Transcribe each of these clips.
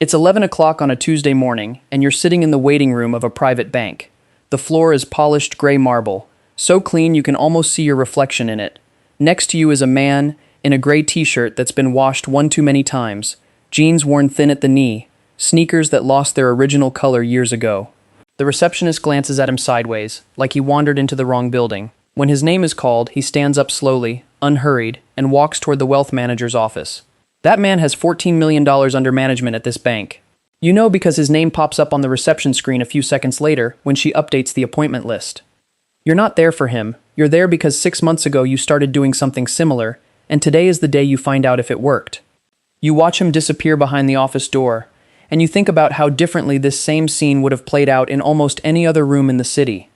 It's 11 o'clock on a Tuesday morning, and you're sitting in the waiting room of a private bank. The floor is polished gray marble, so clean you can almost see your reflection in it. Next to you is a man in a gray t-shirt that's been washed one too many times, jeans worn thin at the knee, sneakers that lost their original color years ago. The receptionist glances at him sideways, like he wandered into the wrong building. When his name is called, he stands up slowly, unhurried, and walks toward the wealth manager's office. That man has $14 million under management at this bank. You know because his name pops up on the reception screen a few seconds later when she updates the appointment list. You're not there for him. You're there because 6 months ago you started doing something similar, and today is the day you find out if it worked. You watch him disappear behind the office door, and you think about how differently this same scene would have played out in almost any other room in the city.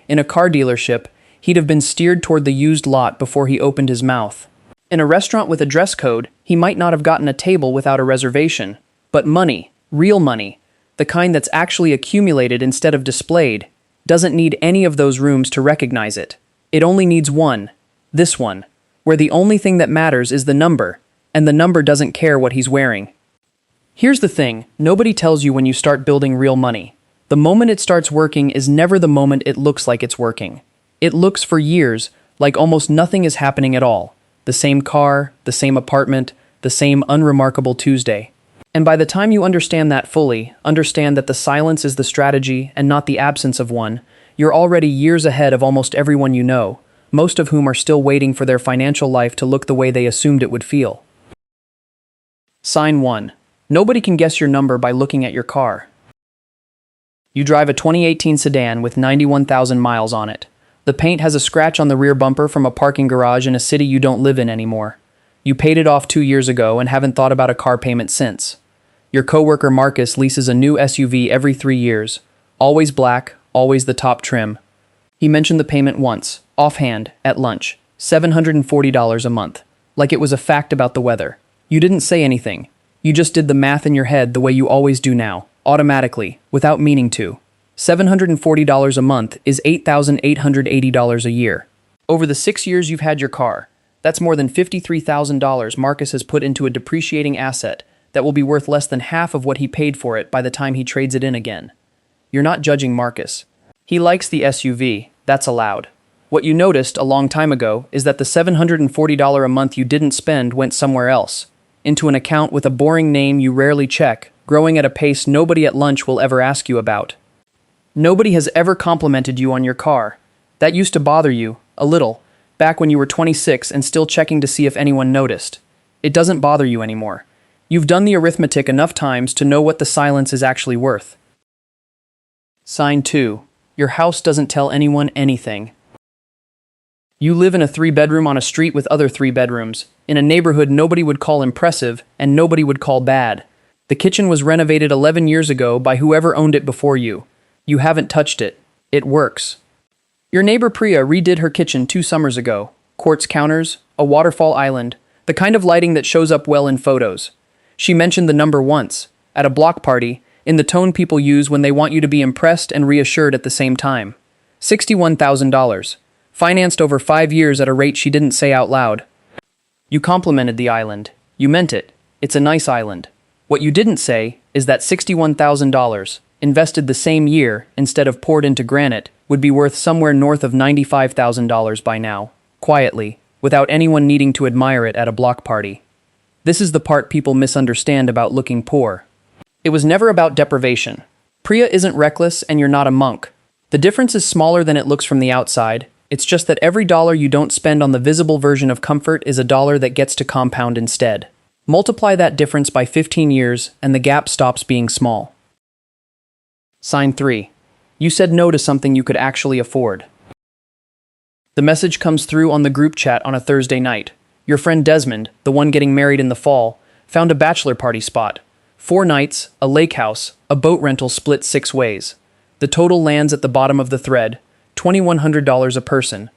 In a car dealership, he'd have been steered toward the used lot before he opened his mouth. In a restaurant with a dress code, he might not have gotten a table without a reservation. But money, real money, the kind that's actually accumulated instead of displayed, doesn't need any of those rooms to recognize it. It only needs one, this one, where the only thing that matters is the number, and the number doesn't care what he's wearing. Here's the thing, nobody tells you when you start building real money. The moment it starts working is never the moment it looks like it's working. It looks for years like almost nothing is happening at all. The same car, the same apartment, the same unremarkable Tuesday. And by the time you understand that fully, understand that the silence is the strategy and not the absence of one, you're already years ahead of almost everyone you know, most of whom are still waiting for their financial life to look the way they assumed it would feel. Sign 1. Nobody can guess your number by looking at your car. You drive a 2018 sedan with 91,000 miles on it. The paint has a scratch on the rear bumper from a parking garage in a city you don't live in anymore. You paid it off 2 years ago and haven't thought about a car payment since. Your coworker Marcus leases a new SUV every 3 years. Always black, always the top trim. He mentioned the payment once, offhand, at lunch. $740 a month. Like it was a fact about the weather. You didn't say anything. You just did the math in your head the way you always do now, automatically, without meaning to. $740 a month is $8,880 a year. Over the 6 years you've had your car, that's more than $53,000 Marcus has put into a depreciating asset that will be worth less than half of what he paid for it by the time he trades it in again. You're not judging Marcus. He likes the SUV, that's allowed. What you noticed a long time ago is that the $740 a month you didn't spend went somewhere else, into an account with a boring name you rarely check, growing at a pace nobody at lunch will ever ask you about. Nobody has ever complimented you on your car. That used to bother you, a little, back when you were 26 and still checking to see if anyone noticed. It doesn't bother you anymore. You've done the arithmetic enough times to know what the silence is actually worth. Sign 2. Your house doesn't tell anyone anything. You live in a 3-bedroom on a street with other 3 bedrooms, in a neighborhood nobody would call impressive and nobody would call bad. The kitchen was renovated 11 years ago by whoever owned it before you. You haven't touched it. It works. Your neighbor Priya redid her kitchen 2 summers ago. Quartz counters, a waterfall island, the kind of lighting that shows up well in photos. She mentioned the number once, at a block party, in the tone people use when they want you to be impressed and reassured at the same time. $61,000. Financed over 5 years at a rate she didn't say out loud. You complimented the island. You meant it. It's a nice island. What you didn't say is that $61,000, invested the same year instead of poured into granite, would be worth somewhere north of $95,000 by now, quietly, without anyone needing to admire it at a block party. This is the part people misunderstand about looking poor. It was never about deprivation. Priya isn't reckless and you're not a monk. The difference is smaller than it looks from the outside. It's just that every dollar you don't spend on the visible version of comfort is a dollar that gets to compound instead. Multiply that difference by 15 years and the gap stops being small. Sign 3. You said no to something you could actually afford. The message comes through on the group chat on a Thursday night. Your friend Desmond, the one getting married in the fall, found a bachelor party spot. 4 nights, a lake house, a boat rental split 6 ways. The total lands at the bottom of the thread, $2,100 a person.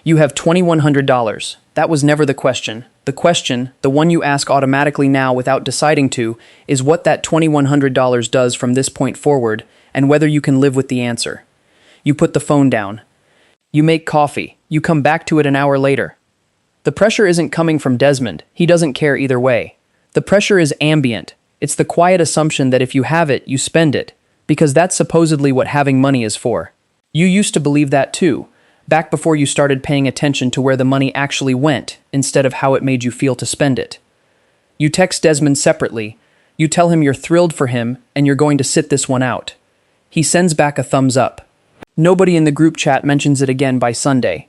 You have $2,100. That was never the question. The question, the one you ask automatically now without deciding to, is what that $2,100 does from this point forward, and whether you can live with the answer. You put the phone down. You make coffee. You come back to it an hour later. The pressure isn't coming from Desmond. He doesn't care either way. The pressure is ambient. It's the quiet assumption that if you have it, you spend it, because that's supposedly what having money is for. You used to believe that too, back before you started paying attention to where the money actually went, instead of how it made you feel to spend it. You text Desmond separately. You tell him you're thrilled for him and you're going to sit this one out. He sends back a thumbs up. Nobody in the group chat mentions it again by Sunday.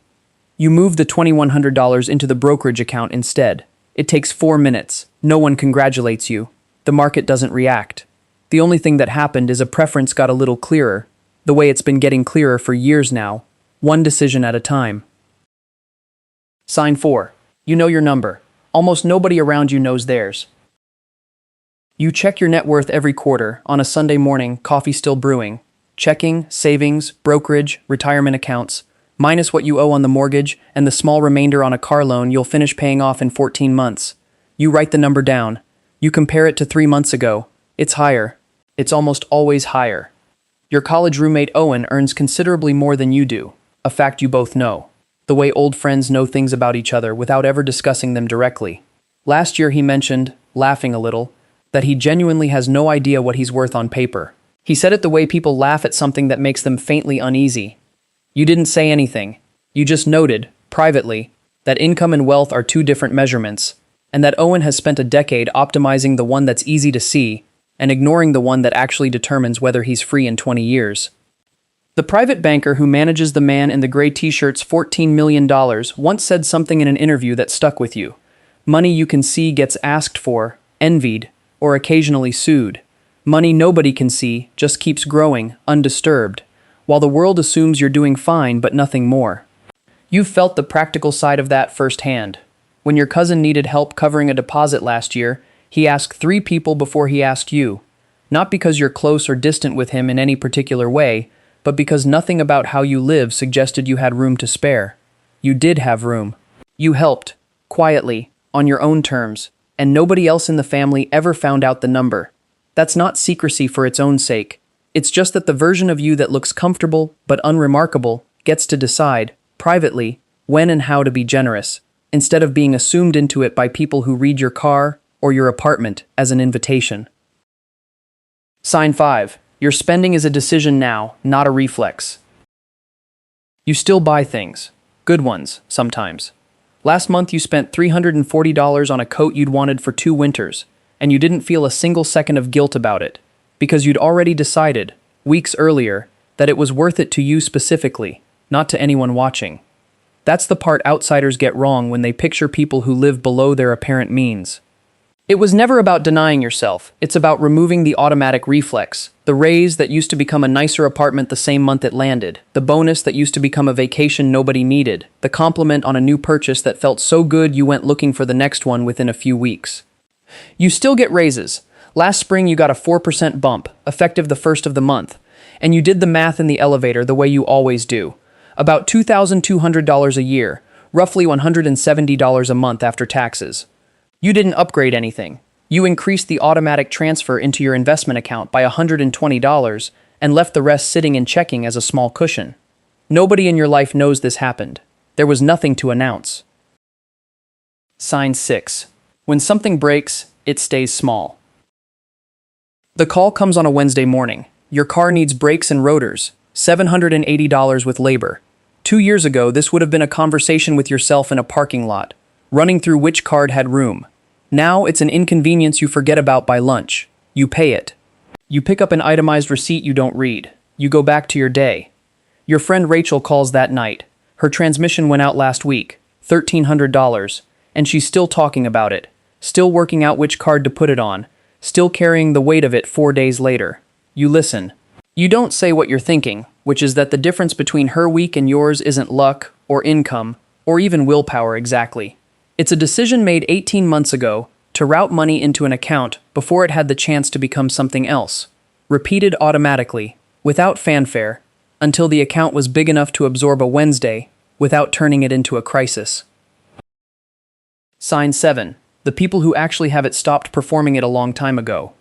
You move the $2,100 into the brokerage account instead. It takes 4 minutes. No one congratulates you. The market doesn't react. The only thing that happened is a preference got a little clearer, the way it's been getting clearer for years now, one decision at a time. Sign 4. You know your number. Almost nobody around you knows theirs. You check your net worth every quarter, on a Sunday morning, coffee still brewing. Checking, savings, brokerage, retirement accounts, minus what you owe on the mortgage and the small remainder on a car loan you'll finish paying off in 14 months. You write the number down. You compare it to 3 months ago. It's higher. It's almost always higher. Your college roommate Owen earns considerably more than you do, a fact you both know. The way old friends know things about each other without ever discussing them directly. Last year he mentioned, laughing a little, that he genuinely has no idea what he's worth on paper. He said it the way people laugh at something that makes them faintly uneasy. You didn't say anything. You just noted, privately, that income and wealth are 2 different measurements, and that Owen has spent a decade optimizing the one that's easy to see and ignoring the one that actually determines whether he's free in 20 years. The private banker who manages the man in the gray t-shirt's $14 million once said something in an interview that stuck with you. Money you can see gets asked for, envied, or occasionally sued. Money nobody can see just keeps growing, undisturbed, while the world assumes you're doing fine but nothing more. You've felt the practical side of that firsthand. When your cousin needed help covering a deposit last year, he asked 3 people before he asked you. Not because you're close or distant with him in any particular way, but because nothing about how you live suggested you had room to spare. You did have room. You helped, quietly, on your own terms, and nobody else in the family ever found out the number. That's not secrecy for its own sake. It's just that the version of you that looks comfortable but unremarkable gets to decide, privately, when and how to be generous, instead of being assumed into it by people who read your car or your apartment as an invitation. Sign 5. Your spending is a decision now, not a reflex. You still buy things. Good ones, sometimes. Last month you spent $340 on a coat you'd wanted for 2 winters, and you didn't feel a single second of guilt about it, because you'd already decided, weeks earlier, that it was worth it to you specifically, not to anyone watching. That's the part outsiders get wrong when they picture people who live below their apparent means. It was never about denying yourself. It's about removing the automatic reflex, the raise that used to become a nicer apartment the same month it landed, the bonus that used to become a vacation nobody needed, the compliment on a new purchase that felt so good you went looking for the next one within a few weeks. You still get raises. Last spring you got a 4% bump, effective the first of the month, and you did the math in the elevator the way you always do. About $2,200 a year, roughly $170 a month after taxes. You didn't upgrade anything. You increased the automatic transfer into your investment account by $120 and left the rest sitting in checking as a small cushion. Nobody in your life knows this happened. There was nothing to announce. Sign 6. When something breaks, it stays small. The call comes on a Wednesday morning. Your car needs brakes and rotors, $780 with labor. 2 years ago, this would have been a conversation with yourself in a parking lot, running through which card had room. Now it's an inconvenience you forget about by lunch. You pay it. You pick up an itemized receipt you don't read. You go back to your day. Your friend Rachel calls that night. Her transmission went out last week, $1,300, and she's still talking about it, still working out which card to put it on, still carrying the weight of it 4 days later. You listen. You don't say what you're thinking, which is that the difference between her week and yours isn't luck, or income, or even willpower exactly. It's a decision made 18 months ago to route money into an account before it had the chance to become something else, repeated automatically, without fanfare, until the account was big enough to absorb a Wednesday without turning it into a crisis. Sign 7. The people who actually have it stopped performing it a long time ago.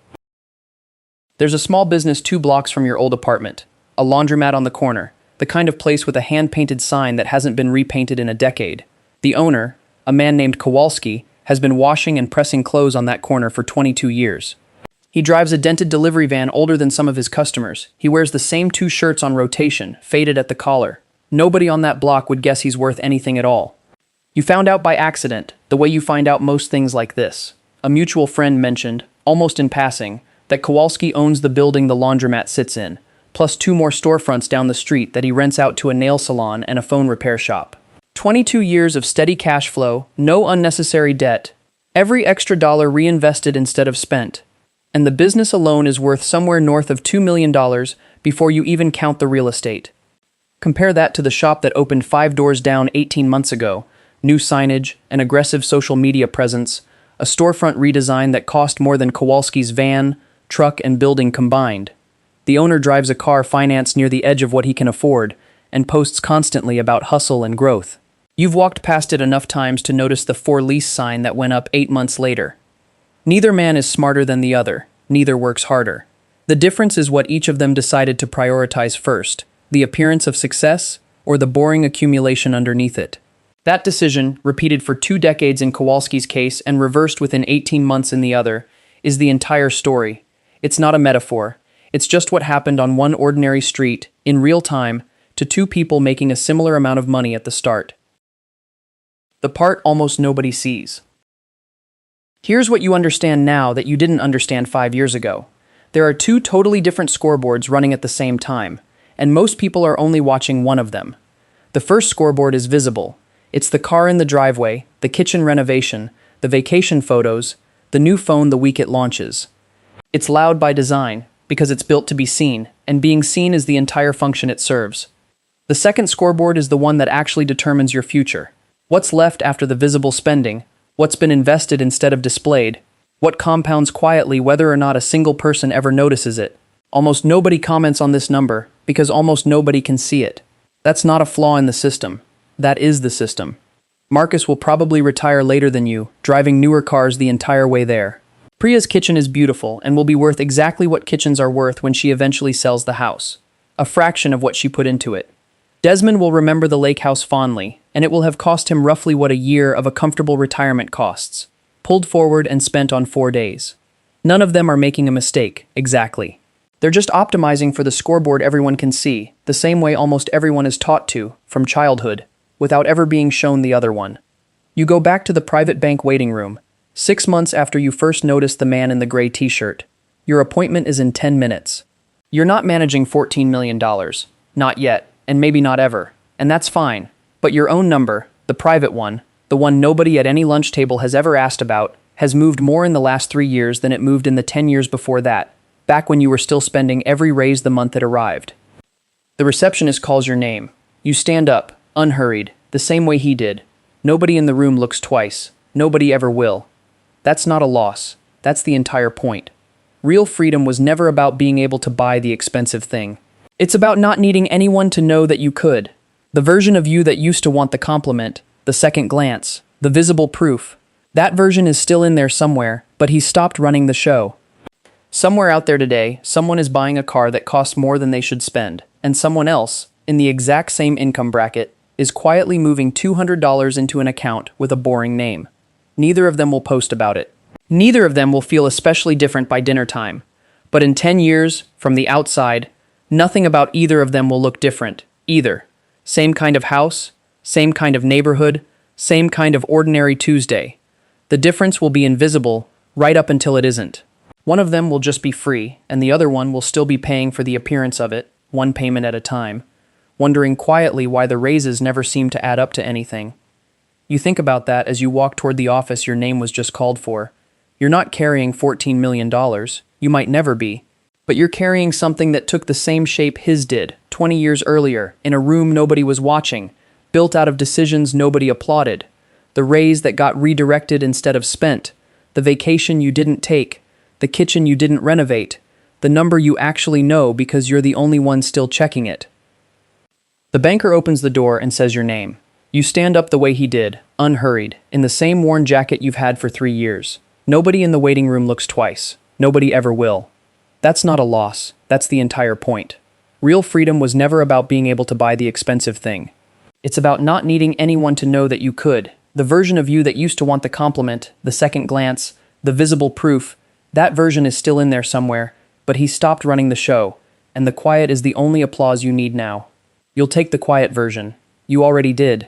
There's a small business 2 blocks from your old apartment, a laundromat on the corner, the kind of place with a hand-painted sign that hasn't been repainted in a decade. The owner, a man named Kowalski, has been washing and pressing clothes on that corner for 22 years. He drives a dented delivery van older than some of his customers. He wears the same 2 shirts on rotation, faded at the collar. Nobody on that block would guess he's worth anything at all. You found out by accident, the way you find out most things like this. A mutual friend mentioned, almost in passing, that Kowalski owns the building the laundromat sits in, plus 2 more storefronts down the street that he rents out to a nail salon and a phone repair shop. 22 years of steady cash flow, no unnecessary debt, every extra dollar reinvested instead of spent. And the business alone is worth somewhere north of $2 million before you even count the real estate. Compare that to the shop that opened 5 doors down 18 months ago, new signage, an aggressive social media presence, a storefront redesign that cost more than Kowalski's van, truck, and building combined. The owner drives a car financed near the edge of what he can afford, and posts constantly about hustle and growth. You've walked past it enough times to notice the for lease sign that went up 8 months later. Neither man is smarter than the other, neither works harder. The difference is what each of them decided to prioritize first, the appearance of success or the boring accumulation underneath it. That decision, repeated for 2 decades in Kowalski's case and reversed within 18 months in the other, is the entire story. It's not a metaphor. It's just what happened on one ordinary street, in real time, to 2 people making a similar amount of money at the start. The part almost nobody sees. Here's what you understand now that you didn't understand 5 years ago. There are 2 totally different scoreboards running at the same time, and most people are only watching one of them. The first scoreboard is visible. It's the car in the driveway, the kitchen renovation, the vacation photos, the new phone the week it launches. It's loud by design, because it's built to be seen, and being seen is the entire function it serves. The second scoreboard is the one that actually determines your future. What's left after the visible spending? What's been invested instead of displayed? What compounds quietly whether or not a single person ever notices it? Almost nobody comments on this number because almost nobody can see it. That's not a flaw in the system. That is the system. Marcus will probably retire later than you, driving newer cars the entire way there. Priya's kitchen is beautiful and will be worth exactly what kitchens are worth when she eventually sells the house. A fraction of what she put into it. Desmond will remember the lake house fondly, and it will have cost him roughly what a year of a comfortable retirement costs, pulled forward and spent on 4 days. None of them are making a mistake, exactly. They're just optimizing for the scoreboard everyone can see, the same way almost everyone is taught to, from childhood, without ever being shown the other one. You go back to the private bank waiting room, 6 months after you first noticed the man in the gray t-shirt. Your appointment is in 10 minutes. You're not managing $14 million. Not yet. And maybe not ever, and that's fine. But your own number, the private one, the one nobody at any lunch table has ever asked about, has moved more in the last 3 years than it moved in the 10 years before that, back when you were still spending every raise the month it arrived. The receptionist calls your name. You stand up, unhurried, the same way he did. Nobody in the room looks twice. Nobody ever will. That's not a loss. That's the entire point. Real freedom was never about being able to buy the expensive thing. It's about not needing anyone to know that you could. The version of you that used to want the compliment, the second glance, the visible proof. That version is still in there somewhere, but he's stopped running the show. Somewhere out there today, someone is buying a car that costs more than they should spend, and someone else, in the exact same income bracket, is quietly moving $200 into an account with a boring name. Neither of them will post about it. Neither of them will feel especially different by dinner time. But in 10 years, from the outside, nothing about either of them will look different, either. Same kind of house, same kind of neighborhood, same kind of ordinary Tuesday. The difference will be invisible, right up until it isn't. One of them will just be free, and the other one will still be paying for the appearance of it, one payment at a time, wondering quietly why the raises never seem to add up to anything. You think about that as you walk toward the office your name was just called for. You're not carrying $14 million, you might never be. But you're carrying something that took the same shape his did, 20 years earlier, in a room nobody was watching, built out of decisions nobody applauded, the raise that got redirected instead of spent, the vacation you didn't take, the kitchen you didn't renovate, the number you actually know because you're the only one still checking it. The banker opens the door and says your name. You stand up the way he did, unhurried, in the same worn jacket you've had for 3 years. Nobody in the waiting room looks twice. Nobody ever will. That's not a loss. That's the entire point. Real freedom was never about being able to buy the expensive thing. It's about not needing anyone to know that you could. The version of you that used to want the compliment, the second glance, the visible proof, That version is still in there somewhere, but he stopped running the show, and the quiet is the only applause you need now. You'll take the quiet version. You already did.